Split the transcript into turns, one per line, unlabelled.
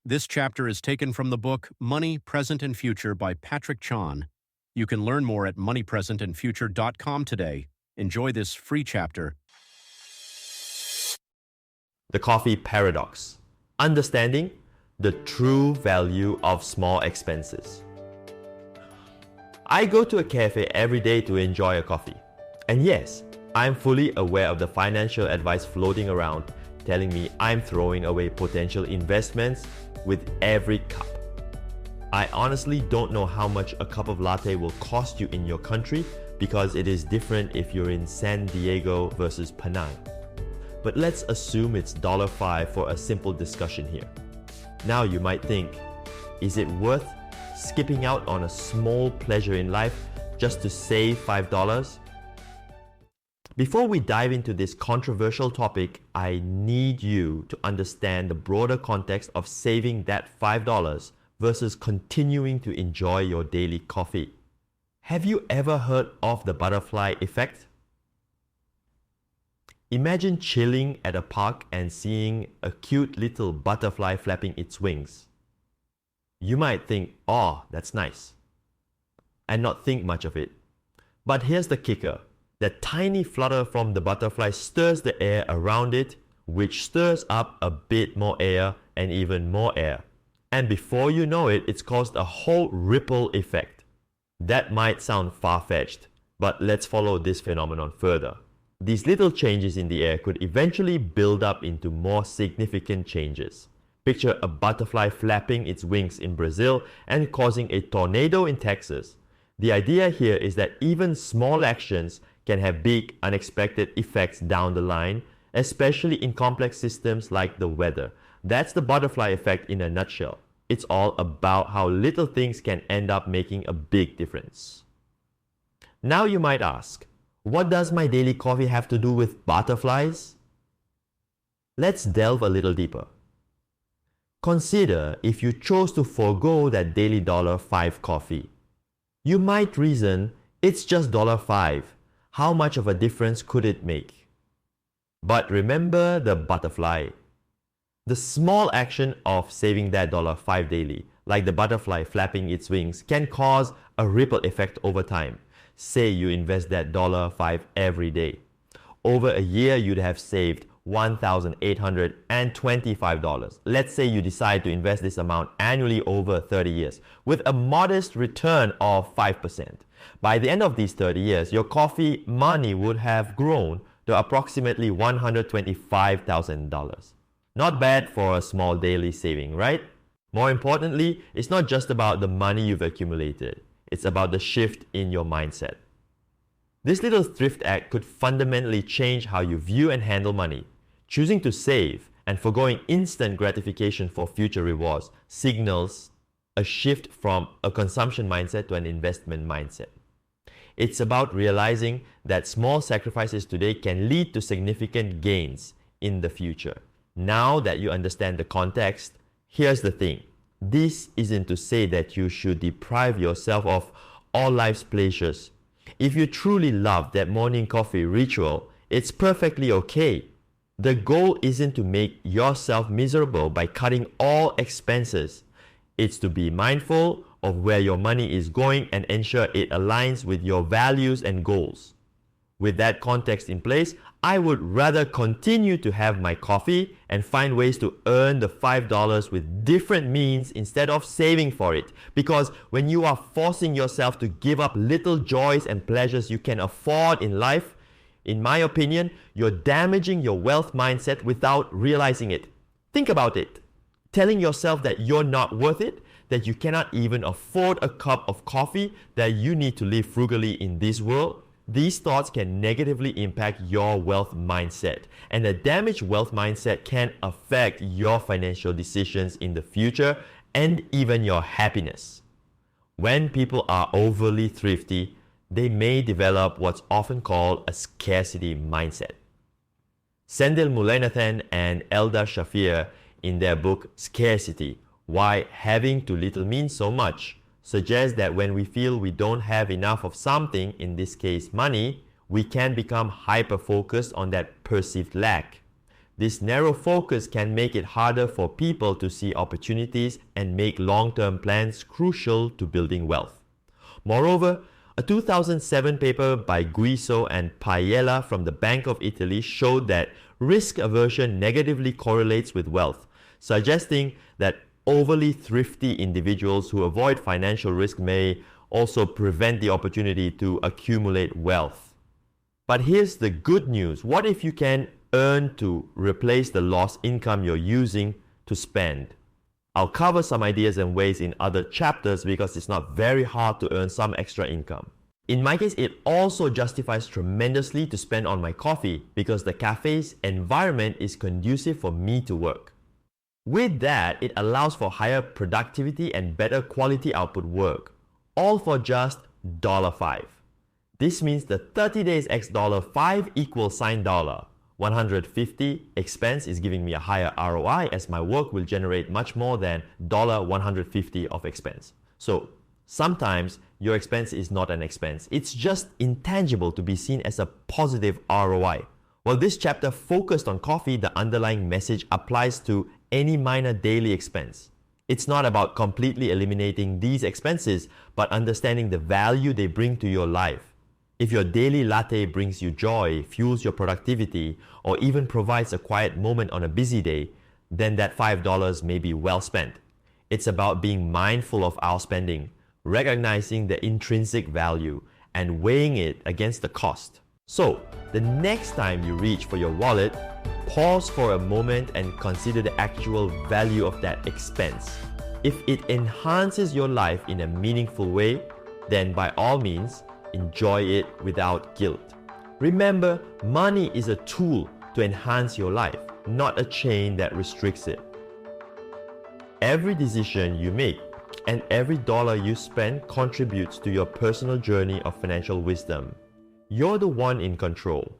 This chapter is taken from the book Money, Present and Future by Patric. You can learn more at moneypresentandfuture.com today. Enjoy this free chapter.
The Coffee Paradox. Understanding the true value of small expenses. I go to a cafe every day to enjoy a coffee. And yes, I'm fully aware of the financial advice floating around telling me I'm throwing away potential investments with every cup. I honestly don't know how much a cup of latte will cost you in your country because it is different if you're in San Diego versus Penang. But let's assume it's $5 for a simple discussion here. Now you might think, is it worth skipping out on a small pleasure in life just to save $5? Before we dive into this controversial topic, I need you to understand the broader context of saving that $5 versus continuing to enjoy your daily coffee. Have you ever heard of the butterfly effect? Imagine chilling at a park and seeing a cute little butterfly flapping its wings. You might think, oh, that's nice, and not think much of it. But here's the kicker. The tiny flutter from the butterfly stirs the air around it, which stirs up a bit more air and even more air. And before you know it, it's caused a whole ripple effect. That might sound far-fetched, but let's follow this phenomenon further. These little changes in the air could eventually build up into more significant changes. Picture a butterfly flapping its wings in Brazil and causing a tornado in Texas. The idea here is that even small actions can have big, unexpected effects down the line, especially in complex systems like the weather. That's the butterfly effect in a nutshell. It's all about how little things can end up making a big difference. Now you might ask, what does my daily coffee have to do with butterflies? Let's delve a little deeper. Consider if you chose to forego that daily $5 coffee. You might reason, it's just $5. How much of a difference could it make? But remember the butterfly. The small action of saving that $5 daily, like the butterfly flapping its wings, can cause a ripple effect over time. Say you invest that $5 every day. Over a year, you'd have saved $1,825. Let's say you decide to invest this amount annually over 30 years with a modest return of 5%. By the end of these 30 years, your coffee money would have grown to approximately $125,000. Not bad for a small daily saving, right? More importantly, it's not just about the money you've accumulated. It's about the shift in your mindset. This little thrift act could fundamentally change how you view and handle money. Choosing to save and foregoing instant gratification for future rewards signals a shift from a consumption mindset to an investment mindset. It's about realizing that small sacrifices today can lead to significant gains in the future. Now that you understand the context, here's the thing. This isn't to say that you should deprive yourself of all life's pleasures. If you truly love that morning coffee ritual, it's perfectly okay. The goal isn't to make yourself miserable by cutting all expenses. It's to be mindful of where your money is going and ensure it aligns with your values and goals. With that context in place, I would rather continue to have my coffee and find ways to earn the $5 with different means instead of saving for it. Because when you are forcing yourself to give up little joys and pleasures you can afford in life, in my opinion, you're damaging your wealth mindset without realizing it. Think about it. Telling yourself that you're not worth it, that you cannot even afford a cup of coffee, that you need to live frugally in this world, these thoughts can negatively impact your wealth mindset. And a damaged wealth mindset can affect your financial decisions in the future and even your happiness. When people are overly thrifty, they may develop what's often called a scarcity mindset. Sendil Mullainathan and Eldar Shafir, in their book Scarcity, Why Having Too Little Means So Much, suggest that when we feel we don't have enough of something, in this case money, we can become hyper-focused on that perceived lack. This narrow focus can make it harder for people to see opportunities and make long-term plans crucial to building wealth. Moreover, a 2007 paper by Guiso and Paiella from the Bank of Italy showed that risk aversion negatively correlates with wealth, suggesting that overly thrifty individuals who avoid financial risk may also prevent the opportunity to accumulate wealth. But here's the good news. What if you can earn to replace the lost income you're using to spend? I'll cover some ideas and ways in other chapters because it's not very hard to earn some extra income. In my case, it also justifies tremendously to spend on my coffee because the cafe's environment is conducive for me to work. With that, it allows for higher productivity and better quality output work, all for just $5. This means the 30 days x $5 equals $. 150 expense is giving me a higher ROI as my work will generate much more than $150 of expense. So sometimes your expense is not an expense. It's just intangible to be seen as a positive ROI. While this chapter focused on coffee, the underlying message applies to any minor daily expense. It's not about completely eliminating these expenses, but understanding the value they bring to your life. If your daily latte brings you joy, fuels your productivity, or even provides a quiet moment on a busy day, then that $5 may be well spent. It's about being mindful of our spending, recognizing the intrinsic value, and weighing it against the cost. So, the next time you reach for your wallet, pause for a moment and consider the actual value of that expense. If it enhances your life in a meaningful way, then by all means, enjoy it without guilt. Remember, money is a tool to enhance your life, not a chain that restricts it. Every decision you make and every dollar you spend contributes to your personal journey of financial wisdom. You're the one in control.